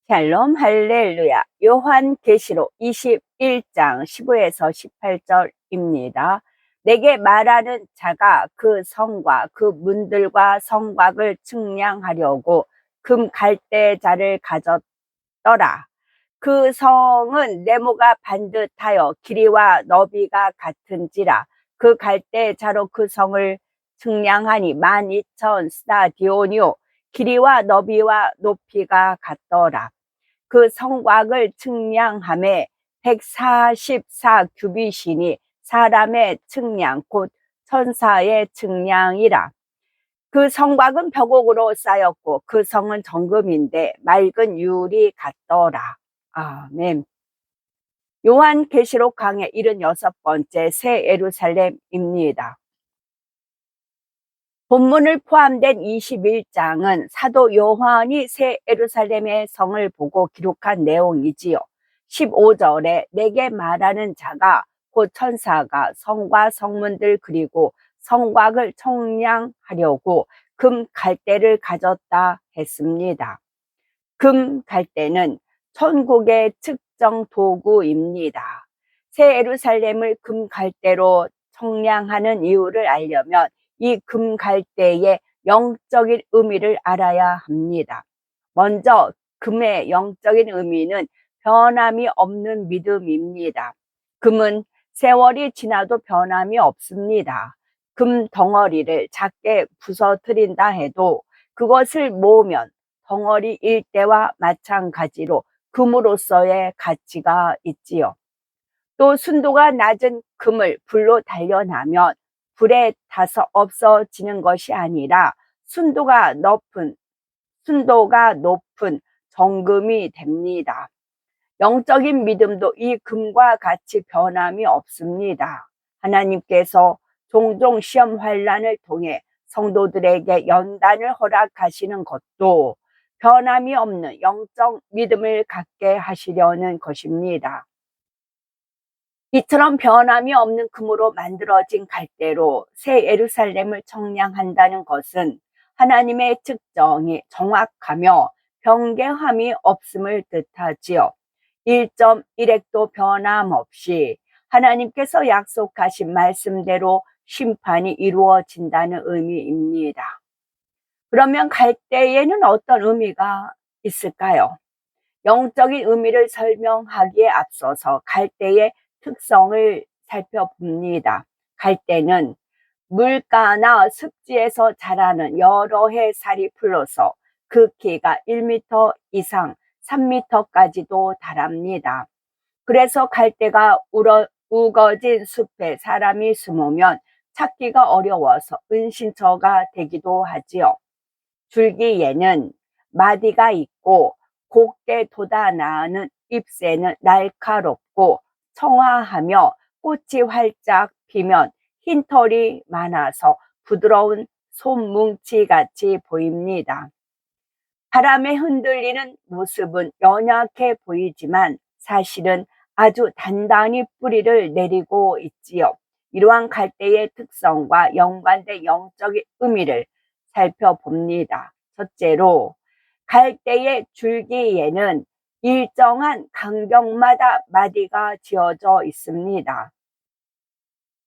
샬롬 할렐루야. 요한계시록 21장 15에서 18절입니다. 내게 말하는 자가 그 성과 그 문들과 성곽을 측량하려고 금 갈대자를 가졌더라. 그 성은 네모가 반듯하여 길이와 너비가 같은지라. 그 갈대자로 그 성을 측량하니 12,000 스타디오니오, 길이와 너비와 높이가 같더라. 그 성곽을 측량함에 144 규빗이니 사람의 측량 곧 천사의 측량이라. 그 성곽은 벽옥으로 쌓였고 그 성은 정금인데 맑은 유리 같더라. 아멘. 요한계시록 강의 76번째 새 예루살렘입니다. 본문을 포함된 21장은 사도 요한이 새 예루살렘의 성을 보고 기록한 내용이지요. 15절에 내게 말하는 자가 곧 천사가 성과 성문들 그리고 성곽을 청량하려고 금 갈대를 가졌다 했습니다. 금 갈대는 천국의 측정 도구입니다. 새 예루살렘을 금 갈대로 청량하는 이유를 알려면 이 금 갈대의 영적인 의미를 알아야 합니다. 먼저 금의 영적인 의미는 변함이 없는 믿음입니다. 금은 세월이 지나도 변함이 없습니다. 금 덩어리를 작게 부서뜨린다 해도 그것을 모으면 덩어리일 때와 마찬가지로 금으로서의 가치가 있지요. 또 순도가 낮은 금을 불로 단련하면 불에 타서 없어지는 것이 아니라 순도가 높은 정금이 됩니다. 영적인 믿음도 이 금과 같이 변함이 없습니다. 하나님께서 종종 시험 환난을 통해 성도들에게 연단을 허락하시는 것도 변함이 없는 영적 믿음을 갖게 하시려는 것입니다. 이처럼 변함이 없는 금으로 만들어진 갈대로 새 예루살렘을 청량한다는 것은 하나님의 측정이 정확하며 변경함이 없음을 뜻하지요. 1.1획도 변함없이 하나님께서 약속하신 말씀대로 심판이 이루어진다는 의미입니다. 그러면 갈대에는 어떤 의미가 있을까요? 영적인 의미를 설명하기에 앞서서 갈대의 특성을 살펴봅니다. 갈대는 물가나 습지에서 자라는 여러 해 살이 풀려서 그 키가 1m 이상 3m까지도 달합니다. 그래서 갈대가 우거진 숲에 사람이 숨으면 찾기가 어려워서 은신처가 되기도 하지요. 줄기에는 마디가 있고 곱게 돋아나는 잎새는 날카롭고 청아하며 꽃이 활짝 피면 흰털이 많아서 부드러운 솜뭉치같이 보입니다. 바람에 흔들리는 모습은 연약해 보이지만 사실은 아주 단단히 뿌리를 내리고 있지요. 이러한 갈대의 특성과 연관된 영적인 의미를 살펴봅니다. 첫째로 갈대의 줄기에는 일정한 간격마다 마디가 지어져 있습니다.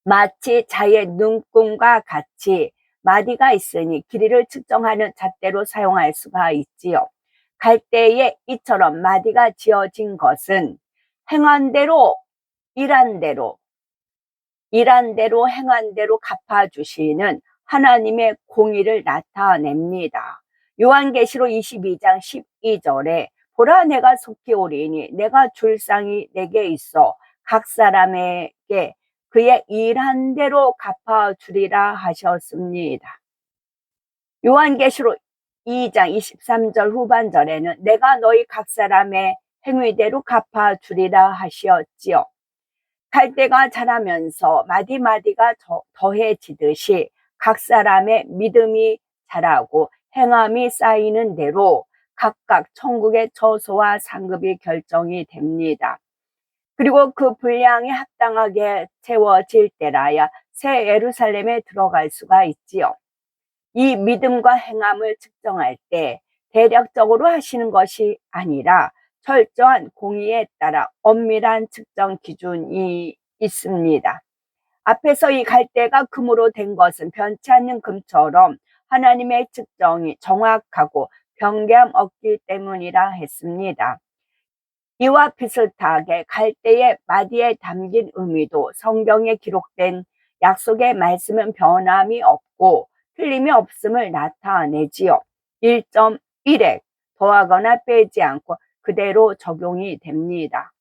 마치 자의 눈금과 같이 마디가 있으니 길이를 측정하는 잣대로 사용할 수가 있지요. 갈대에 이처럼 마디가 지어진 것은 행한 대로 일한 대로 행한 대로 갚아주시는 하나님의 공의를 나타냅니다. 요한계시록 22장 12절에 보라 내가 속히 오리니 내가 줄 상이 내게 있어 각 사람에게 그의 일한 대로 갚아주리라 하셨습니다. 요한계시록 2장 23절 후반절에는 내가 너희 각 사람의 행위대로 갚아주리라 하시었지요. 갈대가 자라면서 마디마디가 더해지듯이 각 사람의 믿음이 자라고 행함이 쌓이는 대로 각각 천국의 처소와 상급이 결정이 됩니다. 그리고 그 분량이 합당하게 채워질 때라야 새 예루살렘에 들어갈 수가 있지요. 이 믿음과 행함을 측정할 때 대략적으로 하시는 것이 아니라 철저한 공의에 따라 엄밀한 측정 기준이 있습니다. 앞에서 이 갈대가 금으로 된 것은 변치 않는 금처럼 하나님의 측정이 정확하고 변개함 없기 때문이라 했습니다. 이와 비슷하게 갈대의 마디에 담긴 의미도 성경에 기록된 약속의 말씀은 변함이 없고 틀림이 없음을 나타내지요. 1.1에 더하거나 빼지 않고 그대로 적용이 됩니다.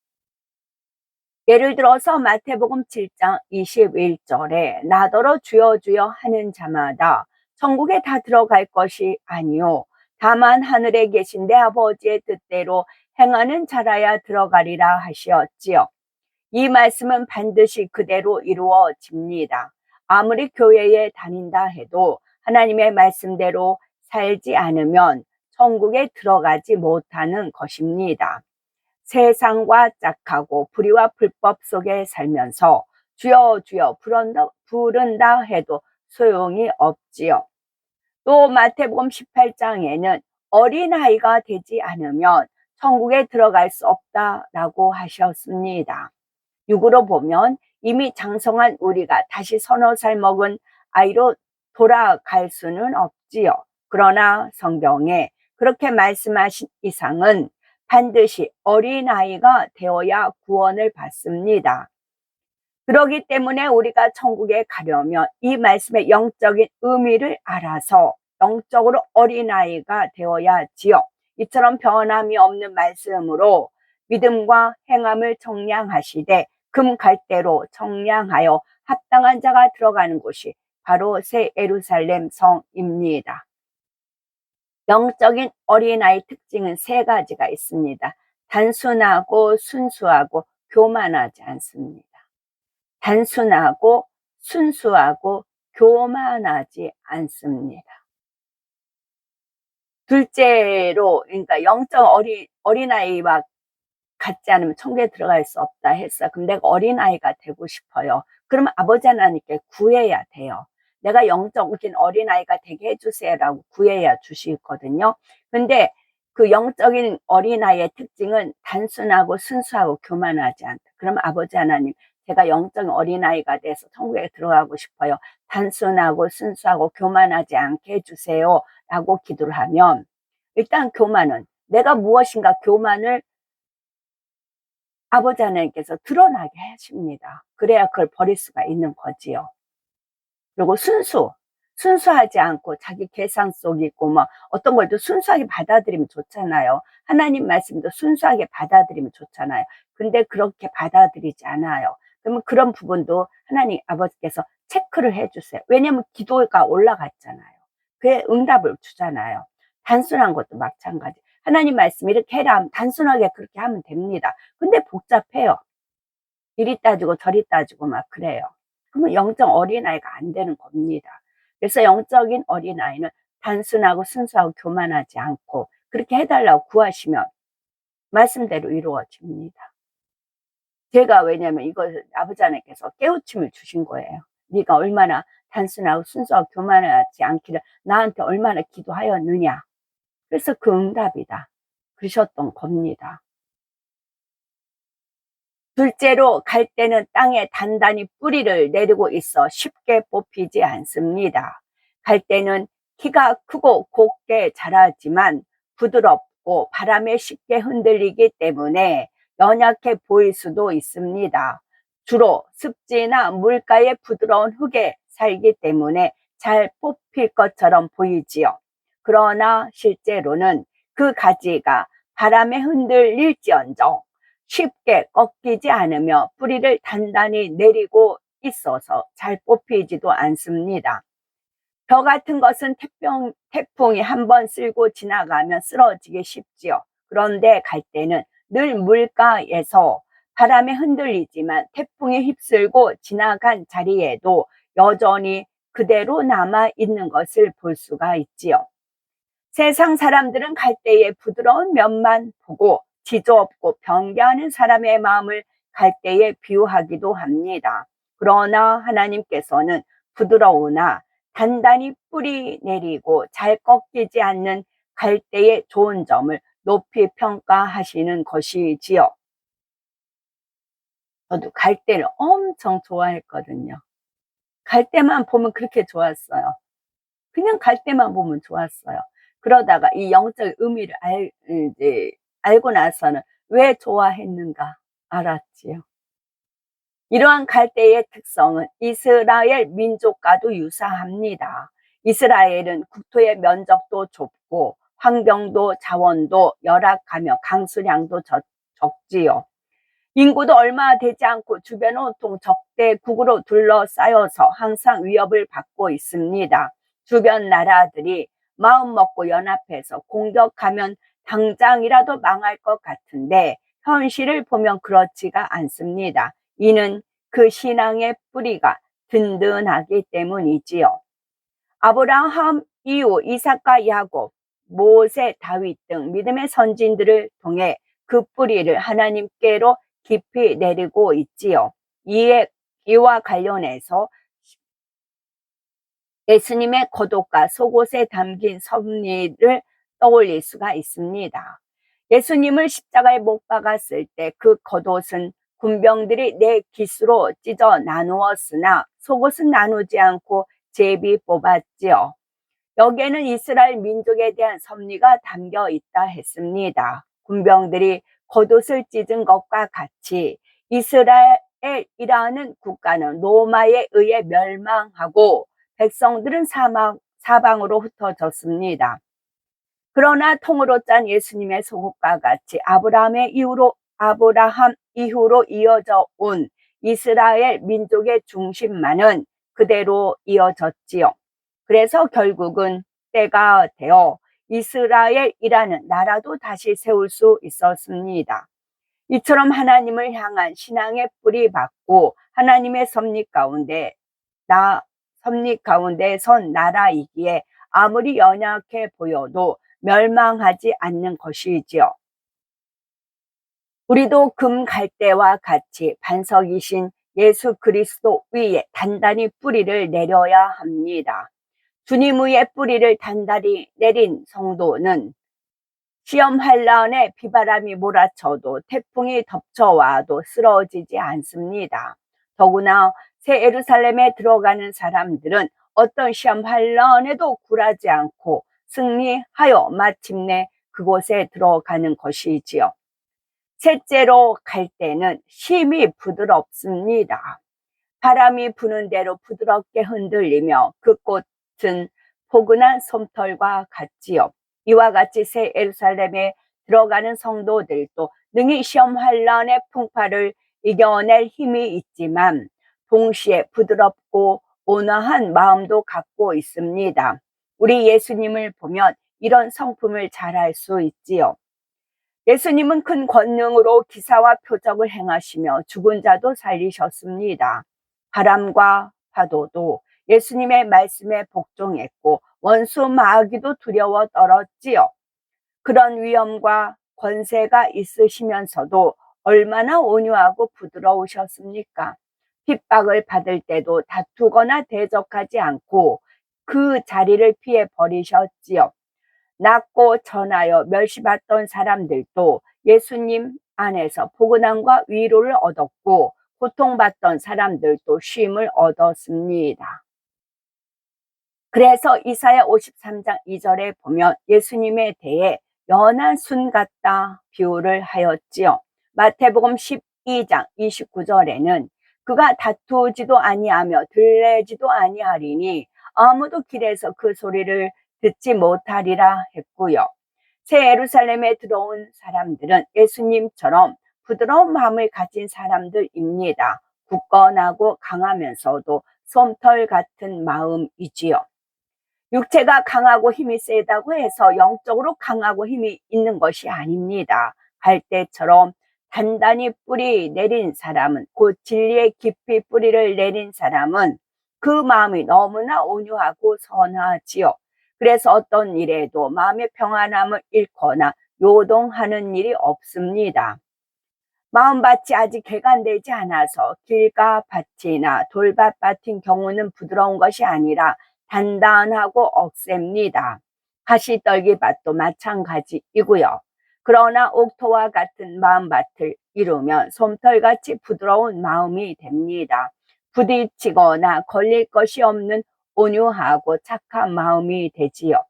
예를 들어서 마태복음 7장 21절에 나더러 주여 주여 하는 자마다 천국에 다 들어갈 것이 아니요 다만 하늘에 계신 내 아버지의 뜻대로 행하는 자라야 들어가리라 하시었지요. 이 말씀은 반드시 그대로 이루어집니다. 아무리 교회에 다닌다 해도 하나님의 말씀대로 살지 않으면 천국에 들어가지 못하는 것입니다. 세상과 짝하고 불의와 불법 속에 살면서 주여 주여 부른다 해도 소용이 없지요. 또 마태복음 18장에는 어린아이가 되지 않으면 천국에 들어갈 수 없다라고 하셨습니다. 육으로 보면 이미 장성한 우리가 다시 서너 살 먹은 아이로 돌아갈 수는 없지요. 그러나 성경에 그렇게 말씀하신 이상은 반드시 어린아이가 되어야 구원을 받습니다. 그렇기 때문에 우리가 천국에 가려면 이 말씀의 영적인 의미를 알아서 영적으로 어린아이가 되어야 하지요. 이처럼 변함이 없는 말씀으로 믿음과 행함을 청량하시되 금갈대로 청량하여 합당한 자가 들어가는 곳이 바로 새 예루살렘 성입니다. 영적인 어린아이 특징은 세 가지가 있습니다. 단순하고 순수하고 교만하지 않습니다. 단순하고 순수하고 교만하지 않습니다. 둘째로, 그러니까 영적 어린아이와 같지 않으면 천국에 들어갈 수 없다 했어. 그럼 내가 어린아이가 되고 싶어요. 그러면 아버지 하나님께 구해야 돼요. 내가 영적인 어린아이가 되게 해주세요라고 구해야 주시거든요. 근데 그 영적인 어린아이의 특징은 단순하고 순수하고 교만하지 않다. 그러면 아버지 하나님, 제가 영적인 어린아이가 돼서 천국에 들어가고 싶어요. 단순하고 순수하고 교만하지 않게 해주세요 라고 기도를 하면, 일단 교만은 내가 무엇인가 교만을 아버지 하나님께서 드러나게 하십니다. 그래야 그걸 버릴 수가 있는 거지요. 그리고 순수하지 않고 자기 계산 속에 있고 뭐 어떤 걸도 순수하게 받아들이면 좋잖아요. 하나님 말씀도 순수하게 받아들이면 좋잖아요. 근데 그렇게 받아들이지 않아요. 그러면 그런 부분도 하나님 아버지께서 체크를 해주세요. 왜냐하면 기도가 올라갔잖아요. 그에 응답을 주잖아요. 단순한 것도 마찬가지. 하나님 말씀 이렇게 해라 하면 단순하게 그렇게 하면 됩니다. 근데 복잡해요. 이리 따지고 저리 따지고 막 그래요. 그러면 영적 어린아이가 안 되는 겁니다. 그래서 영적인 어린아이는 단순하고 순수하고 교만하지 않고 그렇게 해달라고 구하시면 말씀대로 이루어집니다. 제가 왜냐면 이걸 아버지 하나님께서 깨우침을 주신 거예요. 네가 얼마나 단순하고 순수하고 교만하지 않기를 나한테 얼마나 기도하였느냐. 그래서 그 응답이다. 그러셨던 겁니다. 둘째로 갈대는 땅에 단단히 뿌리를 내리고 있어 쉽게 뽑히지 않습니다. 갈대는 키가 크고 곱게 자라지만 부드럽고 바람에 쉽게 흔들리기 때문에 연약해 보일 수도 있습니다. 주로 습지나 물가의 부드러운 흙에 살기 때문에 잘 뽑힐 것처럼 보이지요. 그러나 실제로는 그 가지가 바람에 흔들릴지언정 쉽게 꺾이지 않으며 뿌리를 단단히 내리고 있어서 잘 뽑히지도 않습니다. 벼 같은 것은 태풍이 한번 쓸고 지나가면 쓰러지기 쉽지요. 그런데 갈대는 늘 물가에서 바람에 흔들리지만 태풍이 휩쓸고 지나간 자리에도 여전히 그대로 남아 있는 것을 볼 수가 있지요. 세상 사람들은 갈대의 부드러운 면만 보고 지저없고 변개하는 사람의 마음을 갈대에 비유하기도 합니다. 그러나 하나님께서는 부드러우나 단단히 뿌리 내리고 잘 꺾이지 않는 갈대의 좋은 점을 높이 평가하시는 것이지요. 저도 갈대를 엄청 좋아했거든요. 갈대만 보면 그렇게 좋았어요. 그냥 갈대만 보면 좋았어요. 그러다가 이 영적 의미를 이제 알고 나서는 왜 좋아했는가 알았지요. 이러한 갈대의 특성은 이스라엘 민족과도 유사합니다. 이스라엘은 국토의 면적도 좁고 환경도 자원도 열악하며 강수량도 적지요. 인구도 얼마 되지 않고 주변은 온통 적대국으로 둘러싸여서 항상 위협을 받고 있습니다. 주변 나라들이 마음 먹고 연합해서 공격하면 당장이라도 망할 것 같은데 현실을 보면 그렇지가 않습니다. 이는 그 신앙의 뿌리가 든든하기 때문이지요. 아브라함 이후 이삭과 야곱, 모세, 다윗 등 믿음의 선진들을 통해 그 뿌리를 하나님께로 깊이 내리고 있지요. 이와 관련해서 예수님의 겉옷과 속옷에 담긴 섭리를 떠올릴 수가 있습니다. 예수님을 십자가에 못 박았을 때 그 겉옷은 군병들이 네 깃으로 찢어 나누었으나 속옷은 나누지 않고 제비 뽑았지요. 여기에는 이스라엘 민족에 대한 섭리가 담겨 있다 했습니다. 군병들이 겉옷을 찢은 것과 같이 이스라엘이라는 국가는 로마에 의해 멸망하고 백성들은 사방으로 흩어졌습니다. 그러나 통으로 짠 예수님의 속옷과 같이 아브라함 이후로 이어져 온 이스라엘 민족의 중심만은 그대로 이어졌지요. 그래서 결국은 때가 되어 이스라엘이라는 나라도 다시 세울 수 있었습니다. 이처럼 하나님을 향한 신앙의 뿌리 받고 하나님의 섭리 가운데 선 나라이기에 아무리 연약해 보여도 멸망하지 않는 것이지요. 우리도 금 갈대와 같이 반석이신 예수 그리스도 위에 단단히 뿌리를 내려야 합니다. 주님 위에 뿌리를 단단히 내린 성도는 시험 환란에 비바람이 몰아쳐도 태풍이 덮쳐와도 쓰러지지 않습니다. 더구나 새 예루살렘에 들어가는 사람들은 어떤 시험 환란에도 굴하지 않고 승리하여 마침내 그곳에 들어가는 것이지요. 셋째로 갈대는 힘이 부드럽습니다. 바람이 부는 대로 부드럽게 흔들리며 그 꽃은 포근한 솜털과 같지요. 이와 같이 새 예루살렘에 들어가는 성도들도 능히 시험 환란의 풍파를 이겨낼 힘이 있지만 동시에 부드럽고 온화한 마음도 갖고 있습니다. 우리 예수님을 보면 이런 성품을 잘 알 수 있지요. 예수님은 큰 권능으로 기사와 표적을 행하시며 죽은 자도 살리셨습니다. 바람과 파도도 예수님의 말씀에 복종했고 원수 마귀도 두려워 떨었지요. 그런 위엄과 권세가 있으시면서도 얼마나 온유하고 부드러우셨습니까? 핍박을 받을 때도 다투거나 대적하지 않고 그 자리를 피해 버리셨지요. 낳고 전하여 멸시받던 사람들도 예수님 안에서 포근함과 위로를 얻었고 고통받던 사람들도 쉼을 얻었습니다. 그래서 이사야 53장 2절에 보면 예수님에 대해 연한 순 같다 비유를 하였지요. 마태복음 12장 29절에는 그가 다투지도 아니하며 들레지도 아니하리니 아무도 길에서 그 소리를 듣지 못하리라 했고요. 새 예루살렘에 들어온 사람들은 예수님처럼 부드러운 마음을 가진 사람들입니다. 굳건하고 강하면서도 솜털 같은 마음이지요. 육체가 강하고 힘이 세다고 해서 영적으로 강하고 힘이 있는 것이 아닙니다. 갈대처럼 단단히 뿌리 내린 사람은, 곧 진리의 깊이 뿌리를 내린 사람은 그 마음이 너무나 온유하고 선하지요. 그래서 어떤 일에도 마음의 평안함을 잃거나 요동하는 일이 없습니다. 마음밭이 아직 개간되지 않아서 길가밭이나 돌밭 같은 경우는 부드러운 것이 아니라 단단하고 억셉니다. 가시떨기밭도 마찬가지이고요. 그러나 옥토와 같은 마음밭을 이루면 솜털같이 부드러운 마음이 됩니다. 부딪히거나 걸릴 것이 없는 온유하고 착한 마음이 되지요.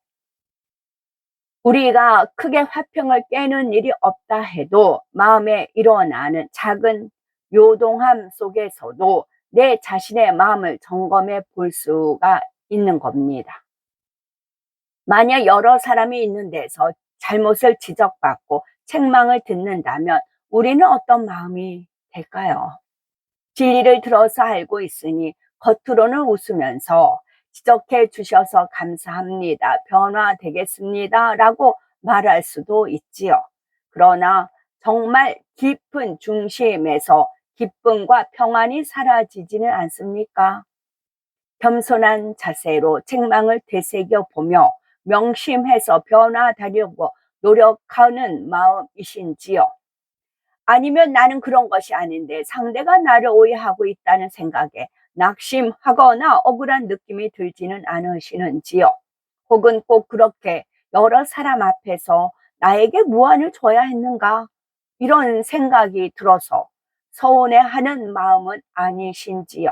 우리가 크게 화평을 깨는 일이 없다 해도 마음에 일어나는 작은 요동함 속에서도 내 자신의 마음을 점검해 볼 수가 있는 겁니다. 만약 여러 사람이 있는 데서 잘못을 지적받고 책망을 듣는다면 우리는 어떤 마음이 될까요? 진리를 들어서 알고 있으니 겉으로는 웃으면서 지적해 주셔서 감사합니다. 변화되겠습니다. 라고 말할 수도 있지요. 그러나 정말 깊은 중심에서 기쁨과 평안이 사라지지는 않습니까? 겸손한 자세로 책망을 되새겨 보며 명심해서 변화되려고 노력하는 마음이신지요? 아니면 나는 그런 것이 아닌데 상대가 나를 오해하고 있다는 생각에 낙심하거나 억울한 느낌이 들지는 않으시는지요? 혹은 꼭 그렇게 여러 사람 앞에서 나에게 무안을 줘야 했는가? 이런 생각이 들어서 서운해하는 마음은 아니신지요?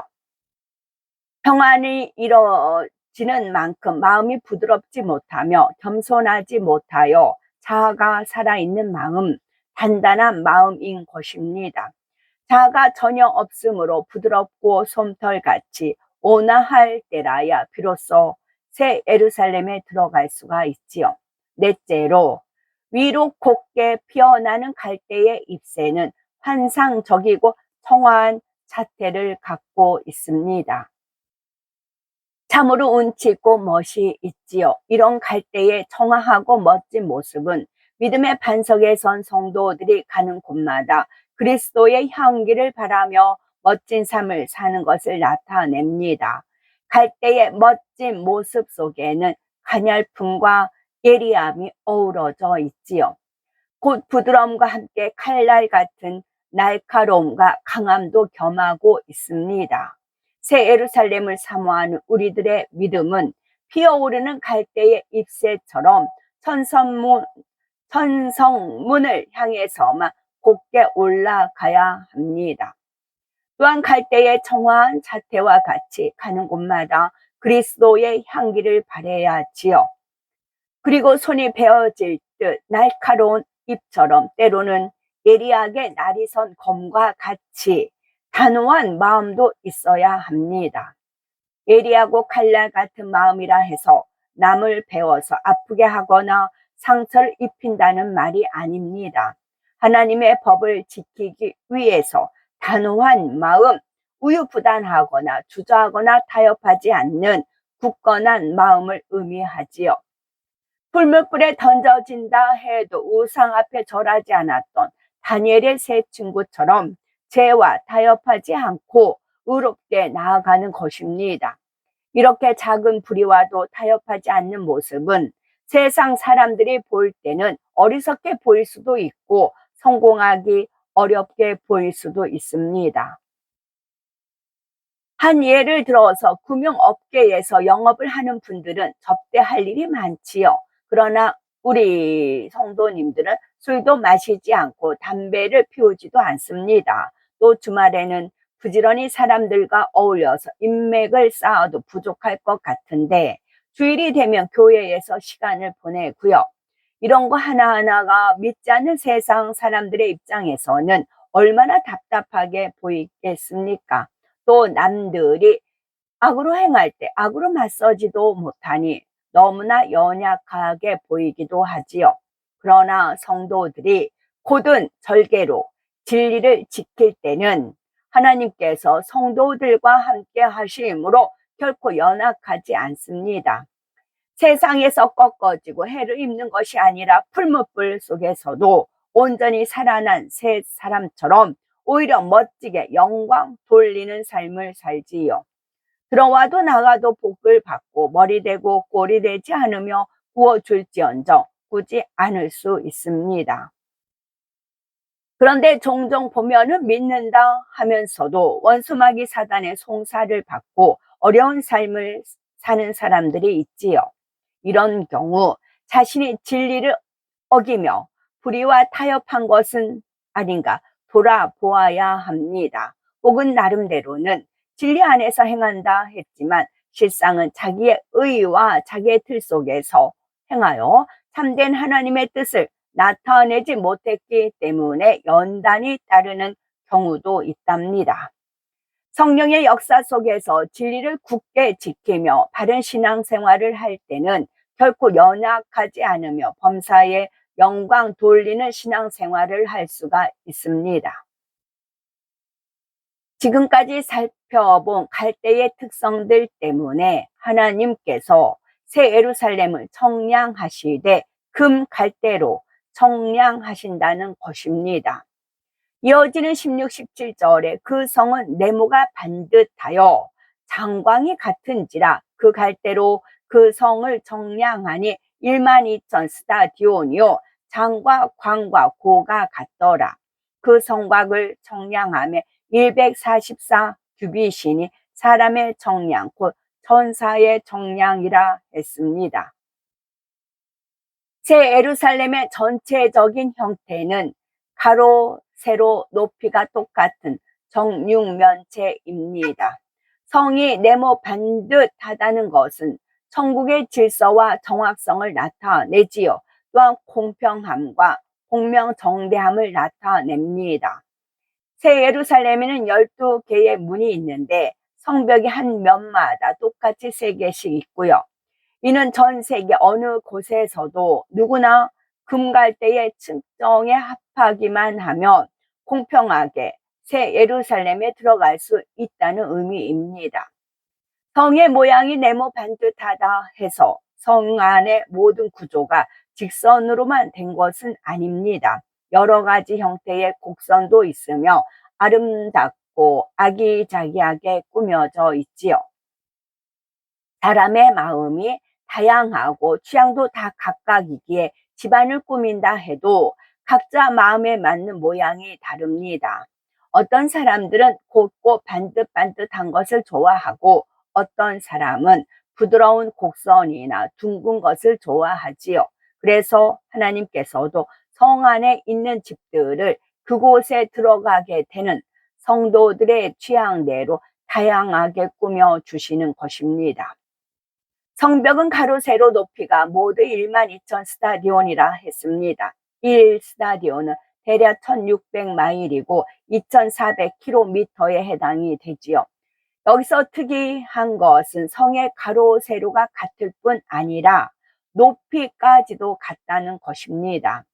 평안이 이뤄지는 만큼 마음이 부드럽지 못하며 겸손하지 못하여 자아가 살아있는 마음, 단단한 마음인 것입니다. 자아가 전혀 없으므로 부드럽고 솜털같이 온화할 때라야 비로소 새 예루살렘에 들어갈 수가 있지요. 넷째로 위로 곱게 피어나는 갈대의 잎새는 환상적이고 청아한 자태를 갖고 있습니다. 참으로 운치 있고 멋이 있지요. 이런 갈대의 청아하고 멋진 모습은 믿음의 반석에 선 성도들이 가는 곳마다 그리스도의 향기를 바라며 멋진 삶을 사는 것을 나타냅니다. 갈대의 멋진 모습 속에는 가냘픔과 예리함이 어우러져 있지요. 곧 부드러움과 함께 칼날 같은 날카로움과 강함도 겸하고 있습니다. 새 예루살렘을 사모하는 우리들의 믿음은 피어오르는 갈대의 잎새처럼 천성문을 향해서만 곱게 올라가야 합니다. 또한 갈대의 청아한 자태와 같이 가는 곳마다 그리스도의 향기를 발해야지요. 그리고 손이 베어질 듯 날카로운 잎처럼 때로는 예리하게 날이 선 검과 같이 단호한 마음도 있어야 합니다. 예리하고 칼날 같은 마음이라 해서 남을 베어서 아프게 하거나 상처를 입힌다는 말이 아닙니다. 하나님의 법을 지키기 위해서 단호한 마음, 우유부단하거나 주저하거나 타협하지 않는 굳건한 마음을 의미하지요. 불물불에 던져진다 해도 우상 앞에 절하지 않았던 다니엘의 세 친구처럼 죄와 타협하지 않고 의롭게 나아가는 것입니다. 이렇게 작은 불의와도 타협하지 않는 모습은 세상 사람들이 볼 때는 어리석게 보일 수도 있고 성공하기 어렵게 보일 수도 있습니다. 한 예를 들어서 금융업계에서 영업을 하는 분들은 접대할 일이 많지요. 그러나 우리 성도님들은 술도 마시지 않고 담배를 피우지도 않습니다. 또 주말에는 부지런히 사람들과 어울려서 인맥을 쌓아도 부족할 것 같은데 주일이 되면 교회에서 시간을 보내고요. 이런 거 하나하나가 믿지 않는 세상 사람들의 입장에서는 얼마나 답답하게 보이겠습니까? 또 남들이 악으로 행할 때 악으로 맞서지도 못하니 너무나 연약하게 보이기도 하지요. 그러나 성도들이 곧은 절개로 진리를 지킬 때는 하나님께서 성도들과 함께 하심으로 결코 연약하지 않습니다. 세상에서 꺾어지고 해를 입는 것이 아니라 풀무불 속에서도 온전히 살아난 새 사람처럼 오히려 멋지게 영광 돌리는 삶을 살지요. 들어와도 나가도 복을 받고 머리 되고 꼴이 되지 않으며 구워줄지언정 굳이 않을 수 있습니다. 그런데 종종 보면은 믿는다 하면서도 원수마귀 사단의 송사를 받고 어려운 삶을 사는 사람들이 있지요. 이런 경우 자신이 진리를 어기며 불의와 타협한 것은 아닌가 돌아보아야 합니다. 혹은 나름대로는 진리 안에서 행한다 했지만 실상은 자기의 의와 자기의 틀 속에서 행하여 참된 하나님의 뜻을 나타내지 못했기 때문에 연단이 따르는 경우도 있답니다. 성령의 역사 속에서 진리를 굳게 지키며 바른 신앙생활을 할 때는 결코 연약하지 않으며 범사에 영광 돌리는 신앙생활을 할 수가 있습니다. 지금까지 살펴본 갈대의 특성들 때문에 하나님께서 새 예루살렘을 청량하시되 금 갈대로 청량하신다는 것입니다. 이어지는 16, 17절에 그 성은 네모가 반듯하여 장광이 같은지라 그 갈대로 그 성을 청량하니 12,000 스타디온이요 장과 광과 고가 같더라. 그 성곽을 청량하며 144 규빗이니 사람의 청량 곧 천사의 청량이라 했습니다. 새 예루살렘의 전체적인 형태는 가로, 세로, 높이가 똑같은 정육면체입니다. 성이 네모 반듯하다는 것은 천국의 질서와 정확성을 나타내지요. 또한 공평함과 공명정대함을 나타냅니다. 새 예루살렘에는 12개의 문이 있는데 성벽이 한 면마다 똑같이 3개씩 있고요. 이는 전 세계 어느 곳에서도 누구나 금갈대의 측정에 합하기만 하면 공평하게 새 예루살렘에 들어갈 수 있다는 의미입니다. 성의 모양이 네모 반듯하다 해서 성 안의 모든 구조가 직선으로만 된 것은 아닙니다. 여러 가지 형태의 곡선도 있으며 아름답고 아기자기하게 꾸며져 있지요. 사람의 마음이 다양하고 취향도 다 각각이기에 집안을 꾸민다 해도 각자 마음에 맞는 모양이 다릅니다. 어떤 사람들은 곱고 반듯반듯한 것을 좋아하고 어떤 사람은 부드러운 곡선이나 둥근 것을 좋아하지요. 그래서 하나님께서도 성 안에 있는 집들을 그곳에 들어가게 되는 성도들의 취향대로 다양하게 꾸며주시는 것입니다. 성벽은 가로 세로 높이가 모두 12,000 스타디온이라 했습니다. 1 스타디온은 대략 1600마일이고 2400km에 해당이 되지요. 여기서 특이한 것은 성의 가로 세로가 같을 뿐 아니라 높이까지도 같다는 것입니다.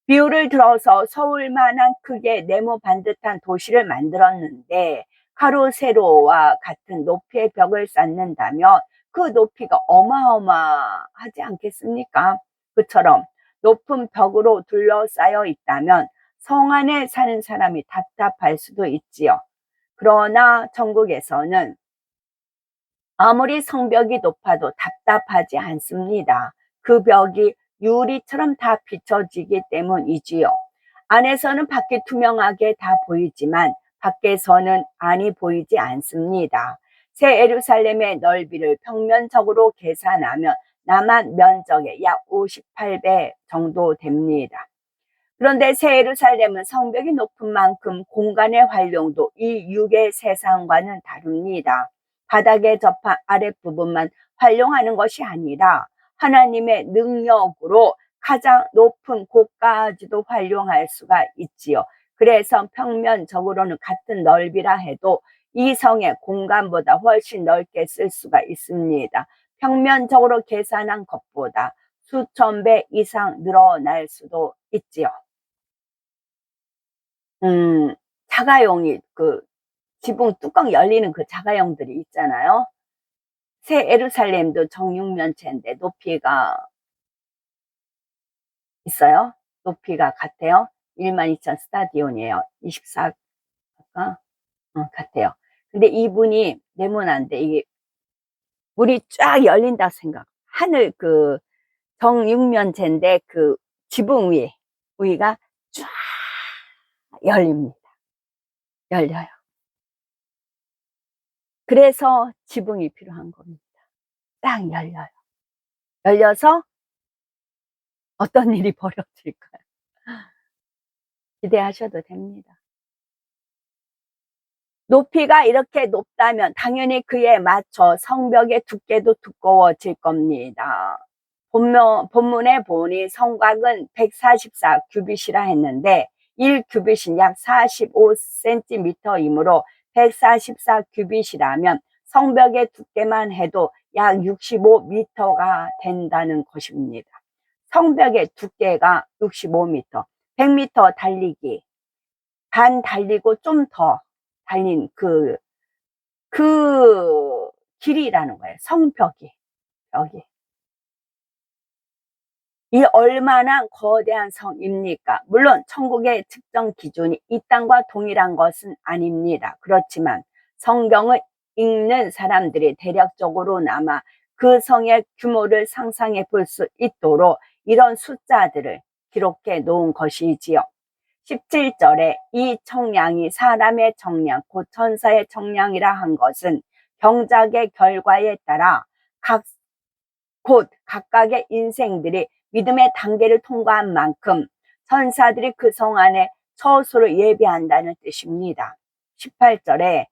비유를 들어서 서울만한 크게 네모 반듯한 도시를 만들었는데 가로 세로와 같은 높이의 벽을 쌓는다면 그 높이가 어마어마하지 않겠습니까? 그처럼 높은 벽으로 둘러싸여 있다면 성 안에 사는 사람이 답답할 수도 있지요. 그러나 천국에서는 아무리 성벽이 높아도 답답하지 않습니다. 그 벽이 유리처럼 다 비춰지기 때문이지요. 안에서는 밖이 투명하게 다 보이지만 밖에서는 안이 보이지 않습니다. 새 예루살렘의 넓이를 평면적으로 계산하면 남한 면적의 약 58배 정도 됩니다. 그런데 새 예루살렘은 성벽이 높은 만큼 공간의 활용도 이 육의 세상과는 다릅니다. 바닥에 접한 아랫부분만 활용하는 것이 아니라 하나님의 능력으로 가장 높은 곳까지도 활용할 수가 있지요. 그래서 평면적으로는 같은 넓이라 해도 이 성의 공간보다 훨씬 넓게 쓸 수가 있습니다. 평면적으로 계산한 것보다 수천 배 이상 늘어날 수도 있지요. 자가용이 지붕 뚜껑 열리는 그 자가용들이 있잖아요. 새 예루살렘도 정육면체인데 높이가 있어요. 높이가 같아요. 12,000 스타디온이에요. 24, 같아요. 근데 이분이 네모난데 이게 물이 쫙 열린다 생각. 하늘 정육면체인데 그 지붕 위가 쫙 열립니다. 열려요. 그래서 지붕이 필요한 겁니다. 딱 열려요. 열려서 어떤 일이 벌어질까요? 기대하셔도 됩니다. 높이가 이렇게 높다면 당연히 그에 맞춰 성벽의 두께도 두꺼워질 겁니다. 본문에 보니 성곽은 144 규빗이라 했는데 1 규빗은 약 45cm이므로 144 규빗이라면 성벽의 두께만 해도 약 65m가 된다는 것입니다. 성벽의 두께가 65m, 100m 달리기, 반 달리고 좀 더 달린 그 길이라는 거예요. 성벽이, 벽이. 이 얼마나 거대한 성입니까? 물론 천국의 측정 기준이 이 땅과 동일한 것은 아닙니다. 그렇지만 성경을 읽는 사람들이 대략적으로나마 그 성의 규모를 상상해 볼 수 있도록 이런 숫자들을 기록해 놓은 것이지요. 17절에 이 청량이 사람의 청량, 곧 천사의 청량이라 한 것은 경작의 결과에 따라 곧 각각의 인생들이 믿음의 단계를 통과한 만큼 천사들이 그 성 안에 처소를 예비한다는 뜻입니다. 18절에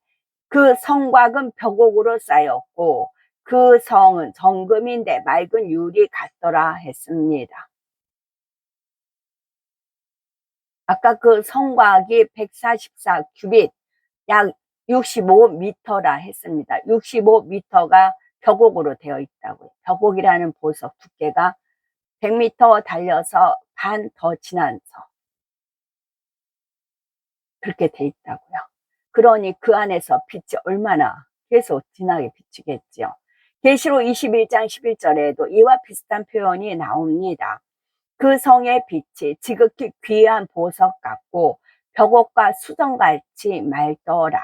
그 성곽은 벽옥으로 쌓였고 그 성은 정금인데 맑은 유리 같더라 했습니다. 아까 그 성곽이 144 규빗, 약 65m라 했습니다. 65m가 벽옥으로 되어 있다고요. 벽옥이라는 보석 두께가 100m 달려서 반 더 지나서 그렇게 돼 있다고요. 그러니 그 안에서 빛이 얼마나 계속 진하게 비치겠죠. 계시록 21장 11절에도 이와 비슷한 표현이 나옵니다. 그 성의 빛이 지극히 귀한 보석 같고 벽옥과 수정같이 맑더라.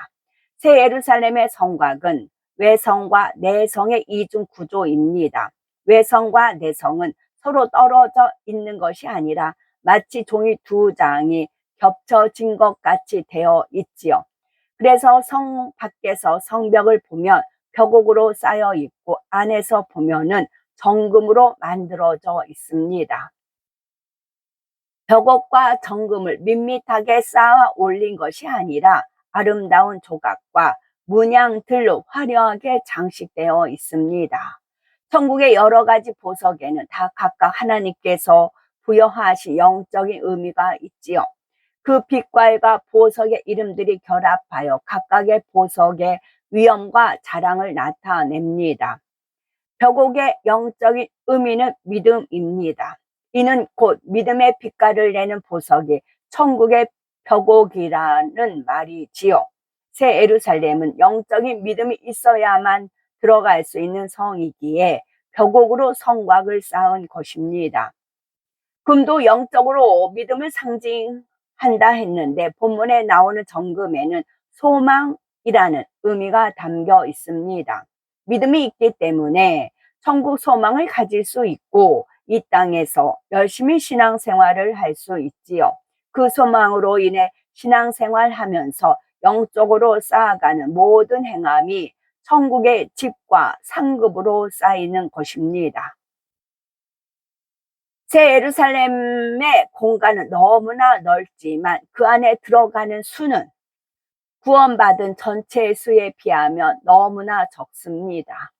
새 예루살렘의 성곽은 외성과 내성의 이중 구조입니다. 외성과 내성은 서로 떨어져 있는 것이 아니라 마치 종이 두 장이 겹쳐진 것 같이 되어 있지요. 그래서 성 밖에서 성벽을 보면 벽옥으로 쌓여 있고 안에서 보면은 정금으로 만들어져 있습니다. 벽옥과 정금을 밋밋하게 쌓아 올린 것이 아니라 아름다운 조각과 문양들로 화려하게 장식되어 있습니다. 천국의 여러 가지 보석에는 다 각각 하나님께서 부여하신 영적인 의미가 있지요. 그 빛깔과 보석의 이름들이 결합하여 각각의 보석의 위엄과 자랑을 나타냅니다. 벽옥의 영적인 의미는 믿음입니다. 이는 곧 믿음의 빛깔을 내는 보석이 천국의 벽옥이라는 말이지요. 새 예루살렘은 영적인 믿음이 있어야만 들어갈 수 있는 성이기에 벽옥으로 성곽을 쌓은 것입니다. 금도 영적으로 믿음을 상징한다 했는데 본문에 나오는 정금에는 소망이라는 의미가 담겨 있습니다. 믿음이 있기 때문에 천국 소망을 가질 수 있고 이 땅에서 열심히 신앙생활을 할 수 있지요. 그 소망으로 인해 신앙생활하면서 영적으로 쌓아가는 모든 행함이 천국의 집과 상급으로 쌓이는 것입니다. 새 예루살렘의 공간은 너무나 넓지만 그 안에 들어가는 수는 구원받은 전체의 수에 비하면 너무나 적습니다.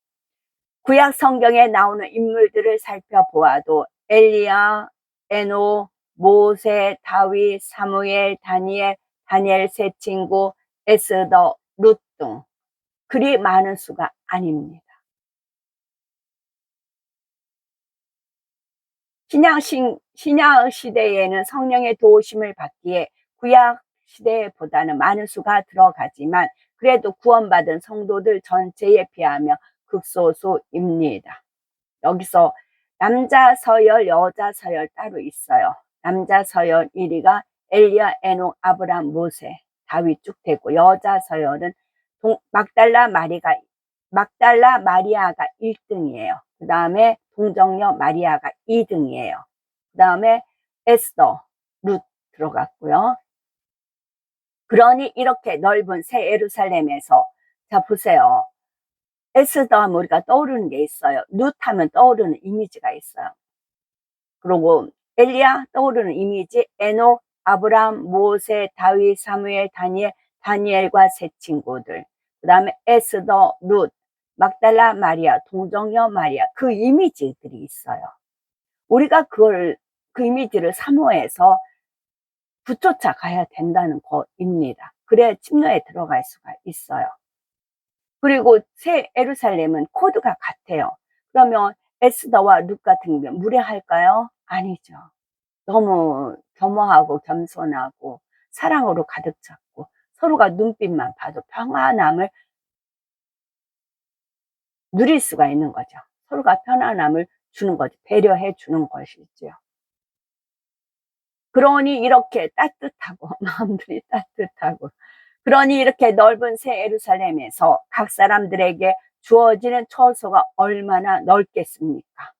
구약 성경에 나오는 인물들을 살펴보아도 엘리야, 에노, 모세, 다윗, 사무엘, 다니엘 세 친구, 에스더, 룻 등 그리 많은 수가 아닙니다. 신약 시대에는 성령의 도우심을 받기에 구약 시대보다는 많은 수가 들어가지만 그래도 구원받은 성도들 전체에 비하면 극소수입니다. 여기서 남자 서열, 여자 서열 따로 있어요. 남자 서열 1위가 엘리야, 에녹, 아브람, 모세, 다윗 쭉 되고 여자 서열은 막달라 마리아가 1등이에요. 그 다음에 동정녀 마리아가 2등이에요. 그 다음에 에스더, 룻 들어갔고요. 그러니 이렇게 넓은 새 예루살렘에서 자 보세요. 에스더 하면 우리가 떠오르는 게 있어요. 룻 하면 떠오르는 이미지가 있어요. 그리고 엘리야 떠오르는 이미지, 에녹, 아브람, 모세, 다윗, 사무엘, 다니엘과 세 친구들, 그 다음에 에스더, 룻, 막달라 마리아, 동정녀 마리아, 그 이미지들이 있어요. 우리가 그 이미지를 사모해서 붙여차 가야 된다는 것입니다. 그래야 침노에 들어갈 수가 있어요. 그리고 새 예루살렘은 코드가 같아요. 그러면 에스더와 룻 같은 게 무례할까요? 아니죠. 너무 겸허하고 겸손하고 사랑으로 가득 찼고 서로가 눈빛만 봐도 평안함을 누릴 수가 있는 거죠. 서로가 편안함을 주는 거죠. 배려해 주는 것이죠. 그러니 이렇게 따뜻하고 마음들이 따뜻하고, 그러니 이렇게 넓은 새 예루살렘에서 각 사람들에게 주어지는 처소가 얼마나 넓겠습니까?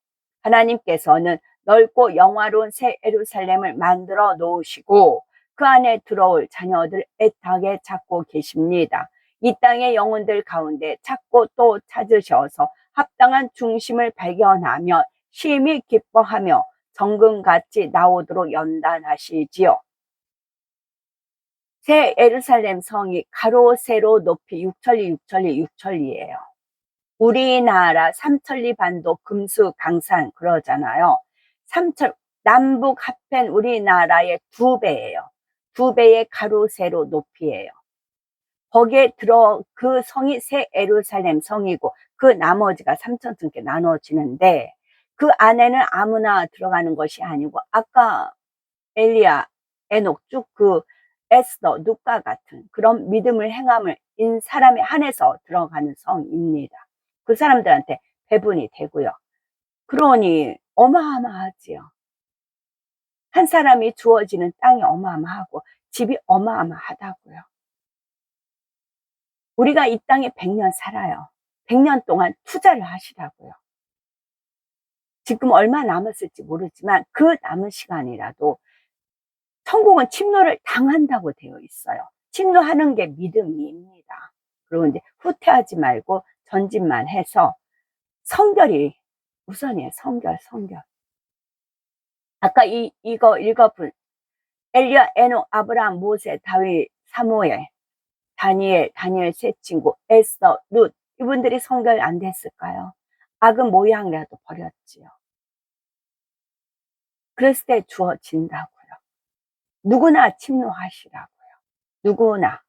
하나님께서는 넓고 영화로운 새 예루살렘을 만들어 놓으시고 그 안에 들어올 자녀들 애타게 찾고 계십니다. 이 땅의 영혼들 가운데 찾고 또 찾으셔서 합당한 중심을 발견하며 심히 기뻐하며 정금같이 나오도록 연단하시지요. 새 예루살렘 성이 가로 세로 높이 6천리 6천리 6천리예요. 우리나라 삼천리 반도 금수 강산 그러잖아요. 남북 합한 우리나라의 2배예요. 2배의 가로 세로 높이예요. 거기에 그 성이 새 예루살렘 성이고 그 나머지가 3천층께 나눠지는데 그 안에는 아무나 들어가는 것이 아니고 아까 엘리야, 에녹 쭉 그 에스더, 룻과 같은 그런 믿음을 행함을 인 사람에 한해서 들어가는 성입니다. 그 사람들한테 배분이 되고요. 그러니 어마어마하지요. 한 사람이 주어지는 땅이 어마어마하고 집이 어마어마하다고요. 우리가 이 땅에 100년 살아요. 100년 동안 투자를 하시라고요. 지금 얼마 남았을지 모르지만 그 남은 시간이라도 천국은 침노를 당한다고 되어 있어요. 침노하는 게 믿음입니다. 그리고 이제 후퇴하지 말고 전진만 해서 성결이 우선이에요. 성결. 아까 이거 읽어본 엘리야, 에녹, 아브라함, 모세, 다윗, 사무엘, 다니엘 세 친구, 에스더, 룻 이분들이 성결 안 됐을까요? 악은 모양이라도 버렸지요. 그랬을 때 주어진다고요. 누구나 침노하시라고요. 누구나.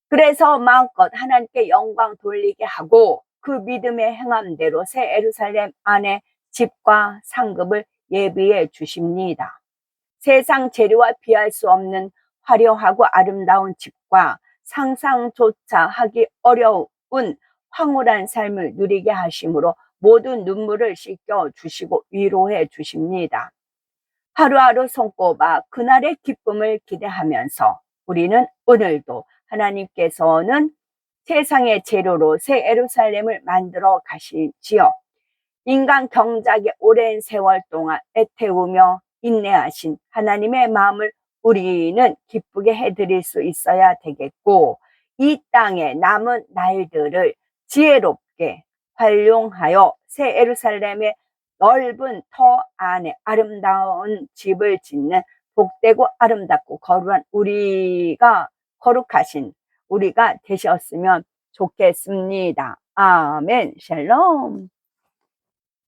그래서 마음껏 하나님께 영광 돌리게 하고 그 믿음의 행함대로 새 예루살렘 안에 집과 상급을 예비해 주십니다. 세상 재료와 비할 수 없는 화려하고 아름다운 집과 상상조차 하기 어려운 황홀한 삶을 누리게 하심으로 모든 눈물을 씻겨 주시고 위로해 주십니다. 하루하루 손꼽아 그날의 기쁨을 기대하면서 우리는 오늘도 하나님께서는 세상의 재료로 새 예루살렘을 만들어 가시지요. 인간 경작의 오랜 세월 동안 애태우며 인내하신 하나님의 마음을 우리는 기쁘게 해드릴 수 있어야 되겠고 이 땅의 남은 날들을 지혜롭게 활용하여 새 예루살렘의 넓은 터 안에 아름다운 집을 짓는 복되고 아름답고 거룩하신 우리가 되셨으면 좋겠습니다. 아멘. 샬롬.